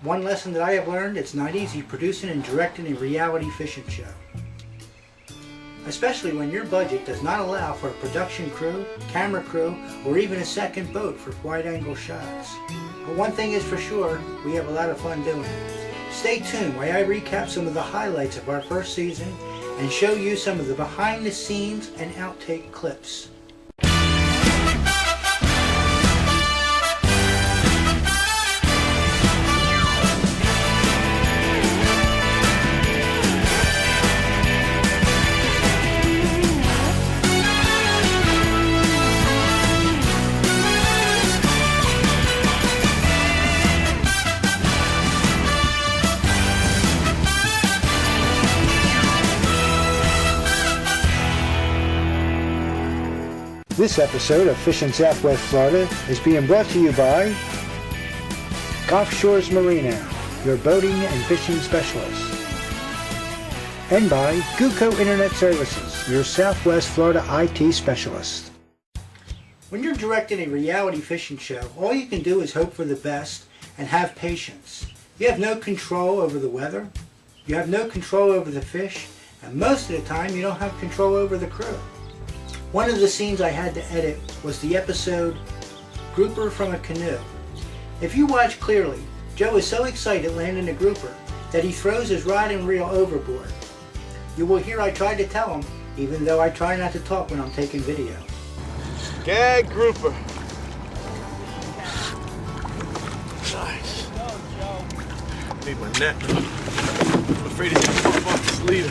One lesson that I have learned, it's not easy producing and directing a reality fishing show. Especially when your budget does not allow for a production crew, camera crew, or even a second boat for wide-angle shots. But one thing is for sure, we have a lot of fun doing it. Stay tuned while I recap some of the highlights of our first season and show you some of the behind-the-scenes and outtake clips. This episode of Fishing Southwest Florida is being brought to you by Gulf Shores Marina, your boating and fishing specialist, and by Guco Internet Services, your Southwest Florida IT specialist. When you're directing a reality fishing show, all you can do is hope for the best and have patience. You have no control over the weather, you have no control over the fish, and most of the time you don't have control over the crew. One of the scenes I had to edit was the episode Grouper from a Canoe. If you watch clearly, Joe is so excited landing a grouper that he throws his rod and reel overboard. You will hear I tried to tell him, even though I try not to talk when I'm taking video. Gag grouper. Nice. Need my net. I'm afraid he's gonna pop off this leader.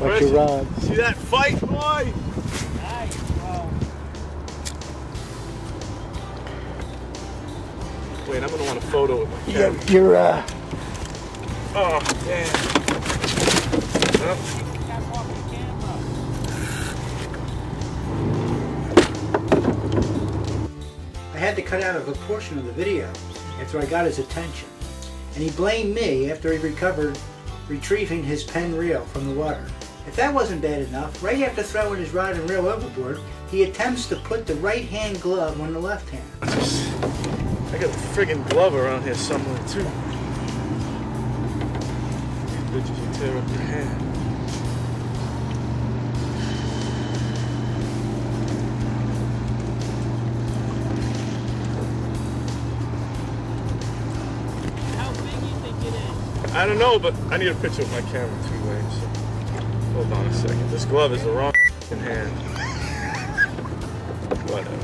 What's your rod? See that fight, boy? Nice, bro. Wait, I'm gonna want a photo with my camera. You're Oh, damn. Well, Catch off the camera. I had to cut out of a portion of the video after I got his attention, and he blamed me after he recovered retrieving his pen reel from the water. If that wasn't bad enough, right after throwing his rod and reel overboard, he attempts to put the right hand glove on the left hand. I got a friggin' glove around here somewhere too. These bitches will tear up your hand. How big you think it is? I don't know, but I need a picture of my camera too, Wayne. So hold on a second. This glove is the wrong hand. Whatever.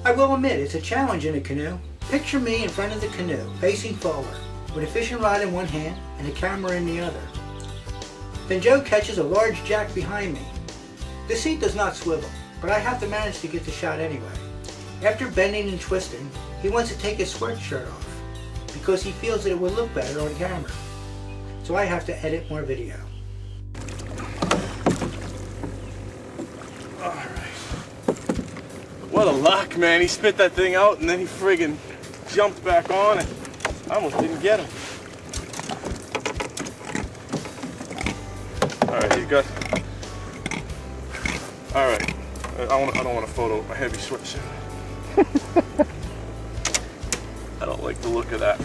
I will admit, it's a challenge in a canoe. Picture me in front of the canoe, facing forward, with a fishing rod in one hand and a camera in the other. Then Joe catches a large jack behind me. The seat does not swivel, but I have to manage to get the shot anyway. After bending and twisting, he wants to take his sweatshirt off, because he feels that it will look better on camera. So I have to edit more video. Alright. What a luck, man. He spit that thing out and then he friggin' jumped back on it. I almost didn't get him. Alright, he's got... Alright. I don't want a photo of my heavy sweatshirt. I don't like the look of that.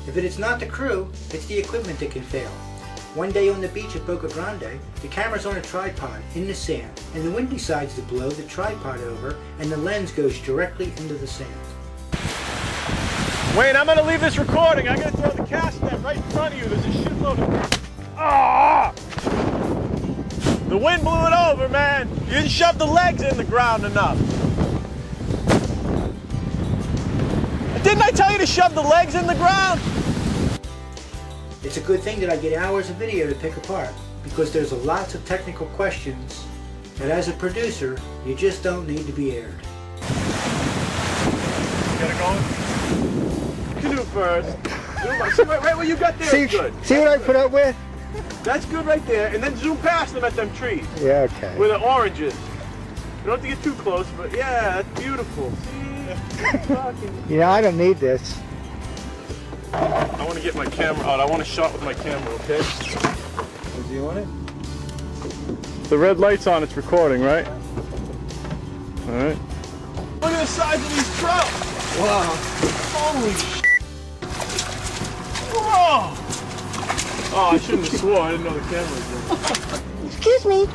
If it is not the crew, it's the equipment that can fail. One day on the beach at Boca Grande, the camera's on a tripod in the sand, and the wind decides to blow the tripod over, and the lens goes directly into the sand. Wayne, I'm gonna leave this recording. I'm gonna throw the cast net right in front of you. There's a shitload of... Ah! The wind blew it over, man. You didn't shove the legs in the ground enough. Didn't I tell you to shove the legs in the ground? It's a good thing that I get hours of video to pick apart, because there's lots of technical questions that as a producer, you just don't need to be aired. Get it going? Canoe first. See right where you got there. See, Good. See what I put up with? That's good right there. And then zoom past them at them trees. Yeah, okay. Where the oranges. You don't have to get too close, but yeah, that's beautiful. See? You know, I don't need this. I want to get my camera out. I want a shot with my camera, okay? Do you want it? The red light's on, it's recording, right? Alright. Look at the size of these trout! Wow. Holy shit. Whoa! Oh, I shouldn't have swore. I didn't know the camera was in. Excuse me.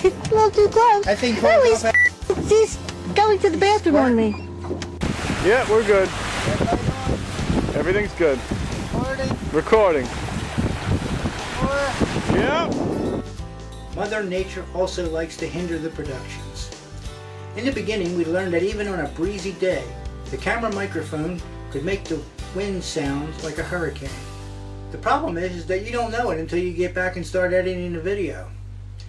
A little too close. I think He's going to the bathroom on me. Yeah, we're good. Everything's good. Recording. Yeah. Mother Nature also likes to hinder the productions. In the beginning, we learned that even on a breezy day, the camera microphone could make the wind sound like a hurricane. The problem is that you don't know it until you get back and start editing the video.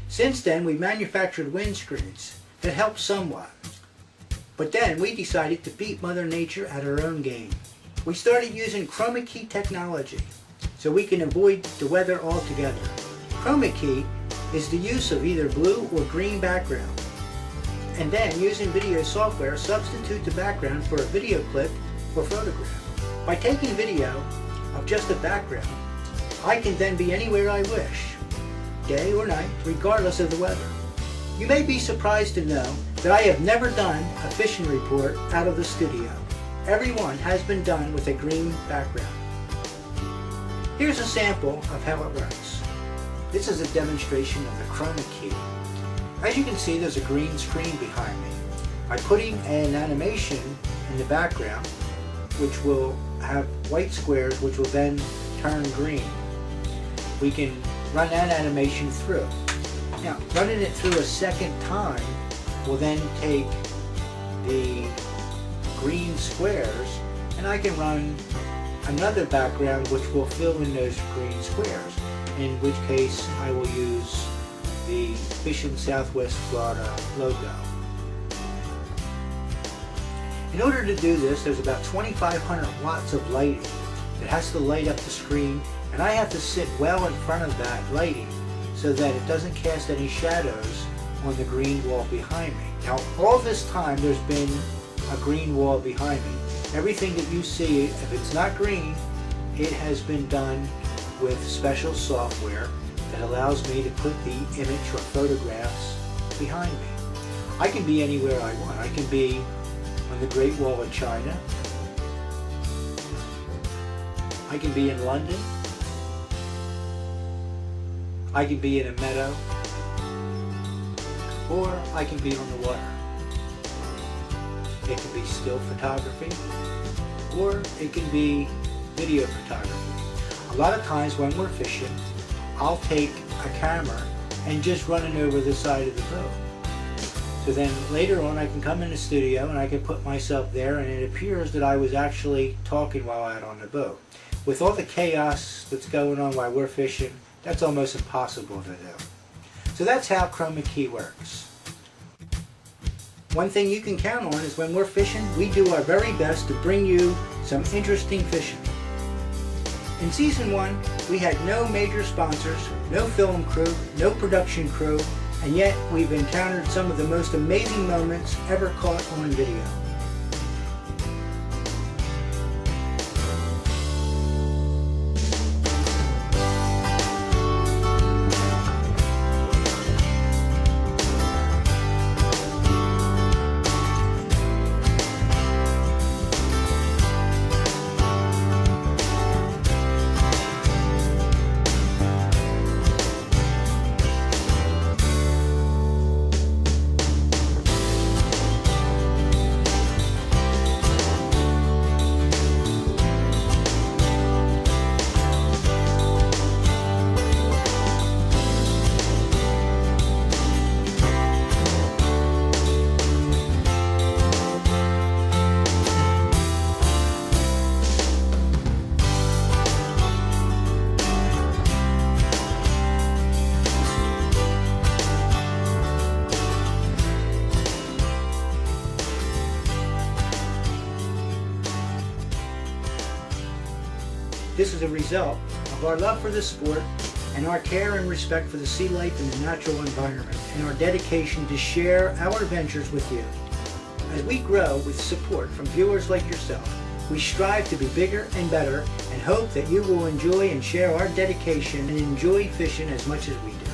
Since then, we manufactured windscreens that help somewhat. But then we decided to beat Mother Nature at her own game. We started using Chroma key technology so we can avoid the weather altogether. Chroma key is the use of either blue or green background. And then using video software, substitute the background for a video clip or photograph. By taking video of just a background, I can then be anywhere I wish, day or night, regardless of the weather. You may be surprised to know that I have never done a fishing report out of the studio. Every one has been done with a green background. Here's a sample of how it works. This is a demonstration of the Chroma key. As you can see, there's a green screen behind me. By putting an animation in the background, which will have white squares, which will then turn green, we can run that animation through. Now, running it through a second time will then take the green squares, and I can run another background which will fill in those green squares, in which case I will use the Fishing Southwest Florida logo. In order to do this, there's about 2,500 watts of lighting that has to light up the screen, and I have to sit well in front of that lighting so that it doesn't cast any shadows on the green wall behind me. Now, all this time there's been a green wall behind me. Everything that you see, if it's not green, it has been done with special software that allows me to put the image or photographs behind me. I can be anywhere I want. I can be on the Great Wall of China. I can be in London. I can be in a meadow. Or I can be on the water. It can be still photography, or it can be video photography. A lot of times when we're fishing, I'll take a camera and just run it over the side of the boat. So then later on I can come in the studio and I can put myself there, and it appears that I was actually talking while out on the boat. With all the chaos that's going on while we're fishing, that's almost impossible to do. So that's how Chroma key works. One thing you can count on is when we're fishing, we do our very best to bring you some interesting fishing. In season 1, we had no major sponsors, no film crew, no production crew, and yet we've encountered some of the most amazing moments ever caught on video. This is a result of our love for the sport and our care and respect for the sea life and the natural environment, and our dedication to share our adventures with you. As we grow with support from viewers like yourself, We strive to be bigger and better and hope that you will enjoy and share our dedication and enjoy fishing as much as we do.